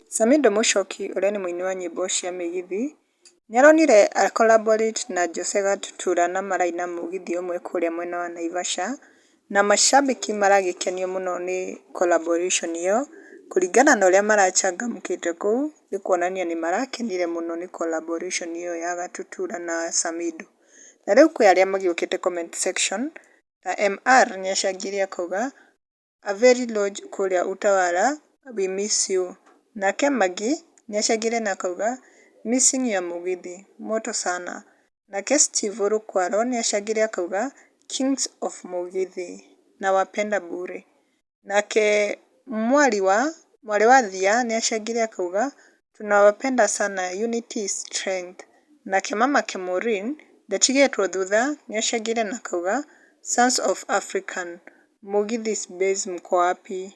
Samido Mushoki uria ni muini wa nyimbo cia migithi niaronire a collaborate na Jose Gatutura na maraina mugithi umwe kuria mwena wa Naivasha na mashabiki maragikenio muno ni collaboration iyo kuringana na uria marachangamkite kuu ni kuonania ni marakenire muno ni collaboration iyo ya Gatutura na Samido. Na riu kwi aria magiukite comment section ta MR niacangire akauga a very lodge kuria Utawala we miss you. Nake Magi niacangire na akauga missing ya mugithi moto sana. Nake Steve Rukwaro niacangire akauga kings of mugithi na wapenda bure. Nake mwari wa Thia niacangire akauga tunawapenda sana, unity is strength. Nake mama Kemorin ndatigitwo thutha niacangire na akauga sons of African mugithi base mko wapi?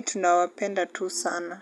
Tunawapenda tu sana.